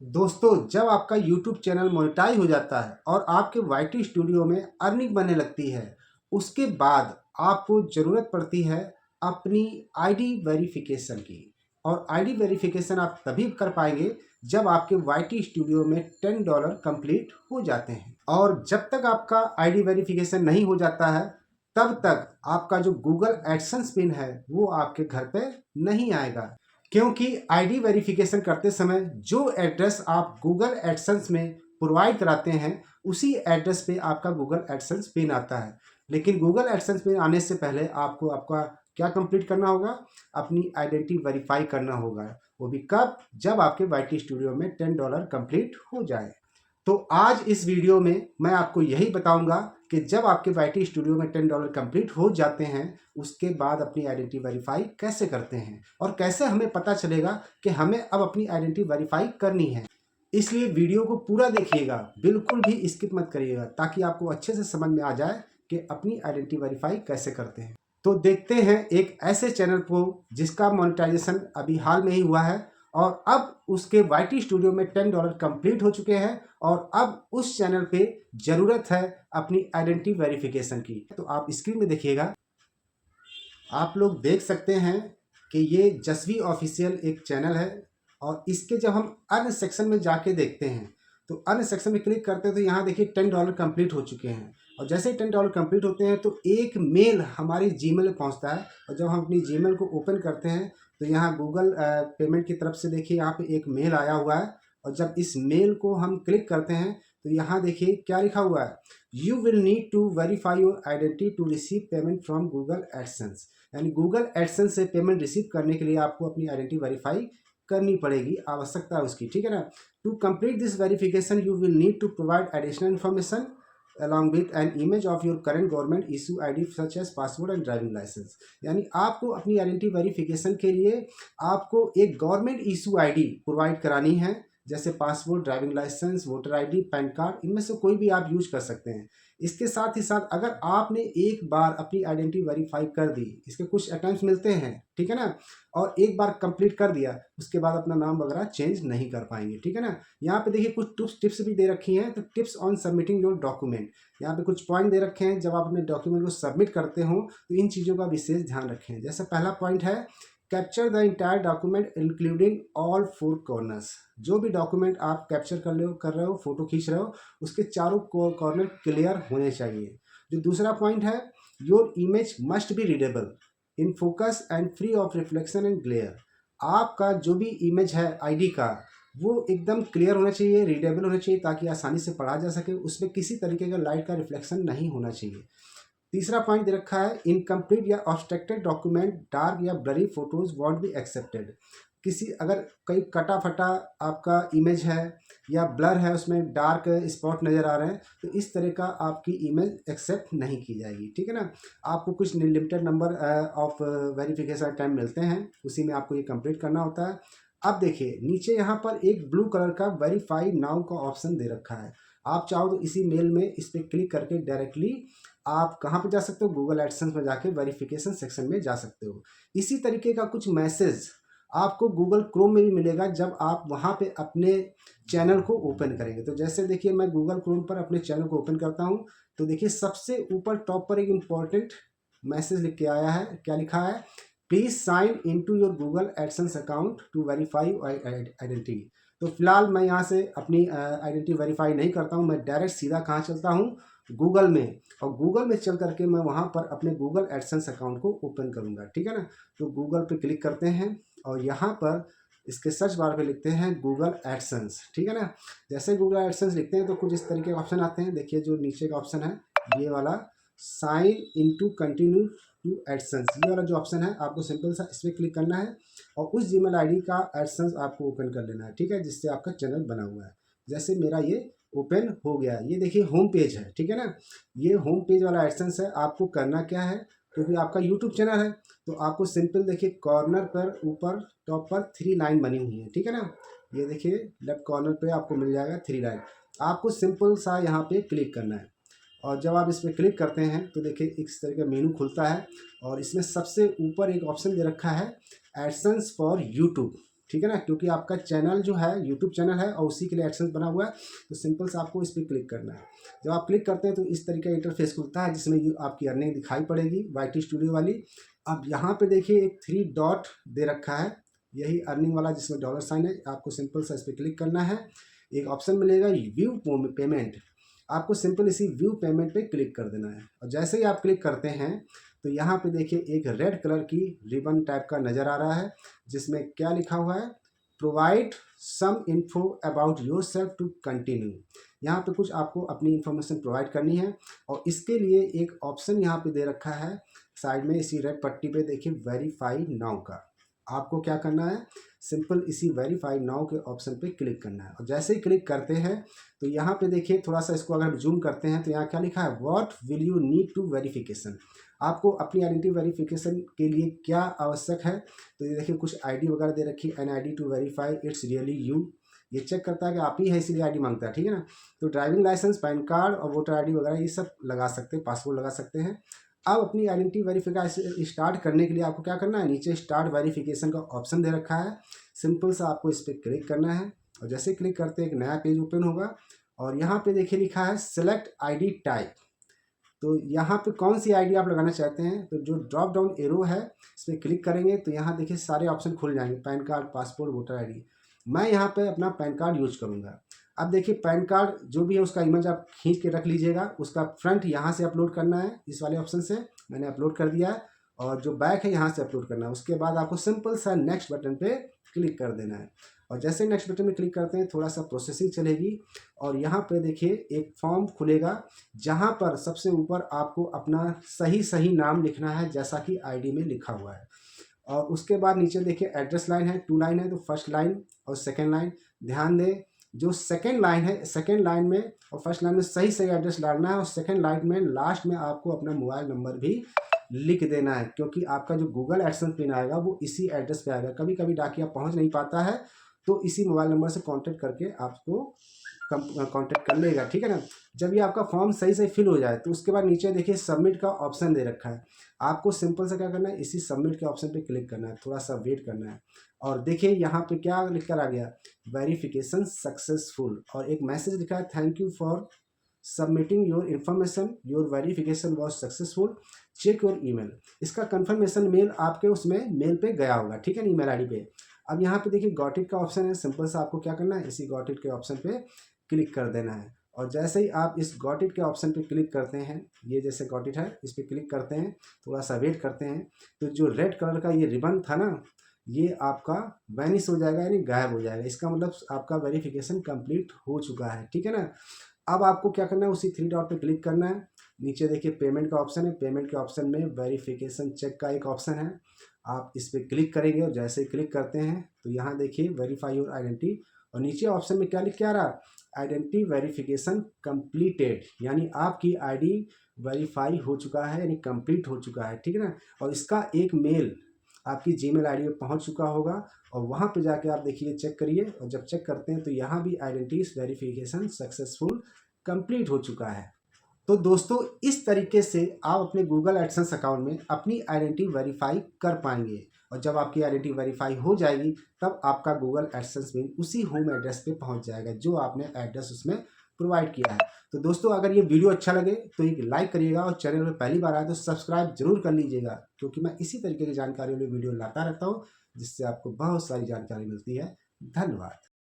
दोस्तों, जब आपका YouTube चैनल मोनेटाइज हो जाता है और आपके वाईटी स्टूडियो में अर्निंग बनने लगती है, उसके बाद आपको ज़रूरत पड़ती है अपनी आईडी वेरिफिकेशन की। और आईडी वेरिफिकेशन आप तभी कर पाएंगे जब आपके वाईटी स्टूडियो में $10 कंप्लीट हो जाते हैं। और जब तक आपका आईडी वेरिफिकेशन नहीं हो जाता है, तब तक आपका जो गूगल एडसेंस पिन है वो आपके घर पे नहीं आएगा। क्योंकि आईडी वेरिफिकेशन करते समय जो एड्रेस आप गूगल एडसेंस में प्रोवाइड कराते हैं, उसी एड्रेस पे आपका गूगल एडसेंस पिन आता है। लेकिन गूगल एडसेंस पिन आने से पहले आपको आपका क्या कंप्लीट करना होगा? अपनी आइडेंटिटी वेरीफाई करना होगा। वो भी कब? जब आपके वाईटी स्टूडियो में $10 कंप्लीट हो जाए। तो आज इस वीडियो में मैं आपको यही बताऊंगा कि जब आपके वाईटी स्टूडियो में $10 कंप्लीट हो जाते हैं, उसके बाद अपनी आइडेंटिटी वेरीफाई कैसे करते हैं और कैसे हमें पता चलेगा कि हमें अब अपनी आइडेंटिटी वेरीफाई करनी है। इसलिए वीडियो को पूरा देखिएगा, बिल्कुल भी स्किप मत करिएगा, ताकि आपको अच्छे से समझ में आ जाए कि अपनी आइडेंटिटी वेरीफाई कैसे करते हैं। तो देखते हैं एक ऐसे चैनल को जिसका मोनेटाइजेशन अभी हाल में ही हुआ है और अब उसके वाईटी स्टूडियो में $10 कंप्लीट हो चुके हैं और अब उस चैनल पे ज़रूरत है अपनी आइडेंटिटी वेरिफिकेशन की। तो आप स्क्रीन में देखिएगा, आप लोग देख सकते हैं कि ये जसवी ऑफिशियल एक चैनल है। और इसके जब हम अन्य सेक्शन में जाके देखते हैं तो अन्य सेक्शन में क्लिक करते हैं तो यहाँ देखिए $10 कंप्लीट हो चुके हैं। और जैसे ही $10 कंप्लीट होते हैं तो एक मेल हमारी जीमेल में पहुँचता है। और जब हम अपनी जीमेल को ओपन करते हैं तो यहाँ गूगल पेमेंट की तरफ से देखिए यहाँ पे एक मेल आया हुआ है। और जब इस मेल को हम क्लिक करते हैं तो यहाँ देखिए क्या लिखा हुआ है, you will need to verify your identity to receive payment from Google AdSense. यानी गूगल एडसेंस से पेमेंट रिसीव करने के लिए आपको अपनी आइडेंटिटी वेरीफाई करनी पड़ेगी, आवश्यकता है उसकी, ठीक है ना। To complete this verification you will need to provide additional information along with an image of your current government issue ID such as passport and driving license। यानी आपको अपनी आइडेंटिटी वेरिफिकेशन के लिए आपको एक गवर्नमेंट इशू आईडी प्रोवाइड करानी है, जैसे passport, driving licence, voter ID, PAN card, इनमें से कोई भी आप यूज कर सकते हैं। इसके साथ ही साथ अगर आपने एक बार अपनी आइडेंटिटी वेरीफाई कर दी, इसके कुछ अटेम्प्ट मिलते हैं, ठीक है ना, और एक बार कंप्लीट कर दिया, उसके बाद अपना नाम वगैरह चेंज नहीं कर पाएंगे, ठीक है ना। यहाँ पे देखिए कुछ टिप्स भी दे रखी हैं। तो tips on submitting your document, यहाँ पे कुछ पॉइंट दे रखे हैं। जब आप अपने डॉक्यूमेंट को सबमिट करते हो तो इन चीज़ों का विशेष ध्यान रखें। जैसे पहला पॉइंट है, capture the entire document including all four corners. जो भी डॉक्यूमेंट आप कैप्चर कर रहे हो, फोटो खींच रहे हो, उसके चारों कॉर्नर क्लियर होने चाहिए। जो दूसरा पॉइंट है, your image must be readable in focus and free of reflection and glare. आपका जो भी इमेज है आईडी का, वो एकदम क्लियर होना चाहिए, रीडेबल होना चाहिए, ताकि आसानी से पढ़ा जा सके। उसमें किसी तरीके का लाइट का रिफ्लेक्शन नहीं होना चाहिए। तीसरा पॉइंट दे रखा है, इनकम्प्लीट या ऑब्स्ट्रक्टेड डॉक्यूमेंट, डार्क या blurry photos want be accepted. किसी अगर कहीं कटा फटा आपका इमेज है या ब्लर है, उसमें डार्क स्पॉट नज़र आ रहे हैं, तो इस तरह का आपकी इमेज एक्सेप्ट नहीं की जाएगी, ठीक है ना। आपको कुछ limited number of verification time मिलते हैं, उसी में आपको ये कंप्लीट करना होता है। अब देखिए नीचे यहाँ पर एक ब्लू कलर का वेरीफाई नाउ का ऑप्शन दे रखा है। आप चाहो तो इसी मेल में इस पर क्लिक करके डायरेक्टली आप कहाँ पे जा सकते हो, गूगल एडसेंस में जाके वेरिफिकेशन सेक्शन में जा सकते हो। इसी तरीके का कुछ मैसेज आपको गूगल क्रोम में भी मिलेगा जब आप वहाँ पे अपने चैनल को ओपन करेंगे। तो जैसे देखिए मैं गूगल क्रोम पर अपने चैनल को ओपन करता हूँ तो देखिए सबसे ऊपर टॉप पर एक इम्पॉर्टेंट मैसेज लिख के आया है। क्या लिखा है, please sign in to your Google AdSense account to verify identity. तो फिलहाल मैं यहाँ से अपनी आइडेंटिटी वेरीफाई नहीं करता हूँ, मैं डायरेक्ट सीधा कहाँ चलता हूँ, गूगल में। और गूगल में चल करके मैं वहाँ पर अपने गूगल एडसेंस अकाउंट को ओपन करूँगा, ठीक है ना। तो गूगल पे क्लिक करते हैं और यहाँ पर इसके सर्च बार पे लिखते हैं गूगल एडसेंस, ठीक है ना। जैसे गूगल एडसेंस लिखते हैं तो कुछ इस तरीके के ऑप्शन आते हैं। देखिए जो नीचे का ऑप्शन है ये वाला, sign in to continue to AdSense, ये वाला जो ऑप्शन है आपको सिंपल सा इस पर क्लिक करना है और उस जीमेल आईडी का एडसेंस आपको ओपन कर लेना है, ठीक है, जिससे आपका चैनल बना हुआ है। जैसे मेरा ये ओपन हो गया, ये देखिए होम पेज है, ठीक है ना। ये होम पेज वाला एडसेंस है। आपको करना क्या है, क्योंकि आपका यूट्यूब चैनल है तो आपको सिंपल देखिए कॉर्नर पर ऊपर टॉप पर 3 लाइन बनी हुई है, ठीक है ना। ये देखिए लेफ्ट कॉर्नर पे आपको मिल जाएगा 3 लाइन, आपको सिंपल सा यहाँ पे क्लिक करना है। और जब आप इस पर क्लिक करते हैं तो देखिए इस तरह का मेनू खुलता है और इसमें सबसे ऊपर एक ऑप्शन दे रखा है एडसेंस फॉर यूट्यूब। ठीक है ना, क्योंकि आपका चैनल जो है यूट्यूब चैनल है और उसी के लिए एडसेंस बना हुआ है। तो सिंपल से आपको इस पर क्लिक करना है। जब आप क्लिक करते हैं तो इस तरीके का इंटरफेस खुलता है जिसमें आपकी अर्निंग दिखाई पड़ेगी वाईटी स्टूडियो वाली। अब यहाँ पे देखिए एक 3 डॉट दे रखा है, यही अर्निंग वाला जिसमें डॉलर साइन है। आपको सिंपल सा इस पर क्लिक करना है। एक ऑप्शन मिलेगा व्यू पेमेंट, आपको सिंपल इसी व्यू पेमेंट पे क्लिक कर देना है। और जैसे ही आप क्लिक करते हैं तो यहाँ पे देखिए एक रेड कलर की रिबन टाइप का नज़र आ रहा है जिसमें क्या लिखा हुआ है, provide some info about yourself to continue. यहाँ पे कुछ आपको अपनी इंफॉर्मेशन प्रोवाइड करनी है और इसके लिए एक ऑप्शन यहाँ पे दे रखा है साइड में इसी रेड पट्टी पे देखिए वेरीफाई नाउ का। आपको क्या करना है, सिंपल इसी वेरीफाई नाउ के ऑप्शन पे क्लिक करना है। और जैसे ही क्लिक करते हैं तो यहाँ पे देखिए थोड़ा सा इसको अगर जूम करते हैं तो यहाँ क्या लिखा है, what will you need to verification. आपको अपनी आइडेंटिटी वेरिफिकेशन के लिए क्या आवश्यक है। तो ये देखिए कुछ आईडी वगैरह दे रखी है, an ID to verify it's really you. ये चेक करता है कि आप ही है इसीलिए आईडी मांगता है, ठीक है ना। तो ड्राइविंग लाइसेंस, पैन कार्ड और वोटर आईडी वगैरह ये सब लगा सकते हैं, पासपोर्ट लगा सकते हैं। अब अपनी आइडेंटिटी वेरिफिकेशन स्टार्ट करने के लिए आपको क्या करना है, नीचे स्टार्ट वेरिफिकेशन का ऑप्शन दे रखा है। सिंपल सा आपको इस पर क्लिक करना है और जैसे क्लिक करते हैं एक नया पेज ओपन होगा और यहाँ पे देखिए लिखा है सिलेक्ट आईडी टाइप। तो यहाँ पे कौन सी आईडी आप लगाना चाहते हैं, तो जो ड्रॉप डाउन एरो है इस पर क्लिक करेंगे तो यहाँ देखिए सारे ऑप्शन खुल जाएंगे, pan card, passport, voter ID. मैं यहाँ पे अपना पैन कार्ड यूज करूँगा। अब देखिए पैन कार्ड जो भी है उसका इमेज आप खींच के रख लीजिएगा, उसका फ्रंट यहाँ से अपलोड करना है इस वाले ऑप्शन से, मैंने अपलोड कर दिया है। और जो बैक है यहाँ से अपलोड करना है। उसके बाद आपको सिंपल सा नेक्स्ट बटन पे क्लिक कर देना है। और जैसे नेक्स्ट बटन में क्लिक करते हैं थोड़ा सा प्रोसेसिंग चलेगी और यहाँ पे देखिए एक फॉर्म खुलेगा जहाँ पर सबसे ऊपर आपको अपना सही नाम लिखना है जैसा कि आईडी में लिखा हुआ है। और उसके बाद नीचे देखिए एड्रेस लाइन है, 2 लाइन है, तो फर्स्ट लाइन और सेकेंड लाइन ध्यान दें। जो सेकेंड लाइन है, सेकेंड लाइन में और फर्स्ट लाइन में सही एड्रेस डालना है और सेकेंड लाइन में लास्ट में आपको अपना मोबाइल नंबर भी लिख देना है, क्योंकि आपका जो गूगल एडसेंस पिन आएगा वो इसी एड्रेस पे आएगा। कभी कभी डाकिया पहुंच नहीं पाता है तो इसी मोबाइल नंबर से कांटेक्ट करके आपको कांटेक्ट कर लेगा, ठीक है ना। जब ये आपका फॉर्म सही से फिल हो जाए तो उसके बाद नीचे देखिए सबमिट का ऑप्शन दे रखा है। आपको सिंपल से क्या करना है, इसी सबमिट के ऑप्शन पे क्लिक करना है, थोड़ा सा वेट करना है। और देखिए यहाँ पे क्या लिख कर आ गया, वेरिफिकेशन सक्सेसफुल, और एक मैसेज लिखा है, thank you for submitting your information, your verification was successful, check your email. इसका कंफर्मेशन मेल आपके उसमें मेल पे गया होगा, ठीक है ना, ईमेल आईडी पे। अब यहाँ पे देखिए गॉट इट का ऑप्शन है, सिंपल सा आपको क्या करना है, इसी गॉट इट के ऑप्शन पे क्लिक कर देना है। और जैसे ही आप इस गॉट इट के ऑप्शन पे क्लिक करते हैं, ये जैसे गॉट इट है इस पर क्लिक करते हैं, थोड़ा सा वेट करते हैं, तो जो रेड कलर का ये रिबन था ना, ये आपका वैनिश हो जाएगा, यानी गायब हो जाएगा। इसका मतलब आपका वेरिफिकेशन कंप्लीट हो चुका है, ठीक है ना। अब आपको क्या करना है, उसी 3 डॉट पे क्लिक करना है। नीचे देखिए पेमेंट का ऑप्शन है, पेमेंट के ऑप्शन में वेरिफिकेशन चेक का एक ऑप्शन है, आप इस पर क्लिक करेंगे और जैसे ही क्लिक करते हैं तो यहाँ देखिए वेरीफाई योर आइडेंटिटी, और नीचे ऑप्शन में क्या लिख के आ रहा है, आइडेंटिटी वेरिफिकेशन कंप्लीटेड, यानी आपकी आईडी वेरीफाई हो चुका है, यानी कंप्लीट हो चुका है, ठीक है ना। और इसका एक मेल आपकी जीमेल आईडी पे पहुंच चुका होगा और वहां पे जाके आप देखिए चेक करिए, और जब चेक करते हैं तो यहाँ भी आइडेंटिटी वेरिफिकेशन सक्सेसफुल कंप्लीट हो चुका है। तो दोस्तों इस तरीके से आप अपने गूगल एडसेंस अकाउंट में अपनी आइडेंटिटी वेरीफाई कर पाएंगे, और जब आपकी आइडेंटिटी वेरीफाई हो जाएगी तब आपका गूगल एडसेंस बिल उसी होम एड्रेस पे पहुंच जाएगा जो आपने एड्रेस उसमें प्रोवाइड किया है। तो दोस्तों अगर ये वीडियो अच्छा लगे तो एक लाइक करिएगा, और चैनल में पहली बार आए तो सब्सक्राइब जरूर कर लीजिएगा, क्योंकि मैं इसी तरीके की जानकारी वाली वीडियो लाता रहता हूँ जिससे आपको बहुत सारी जानकारी मिलती है। धन्यवाद।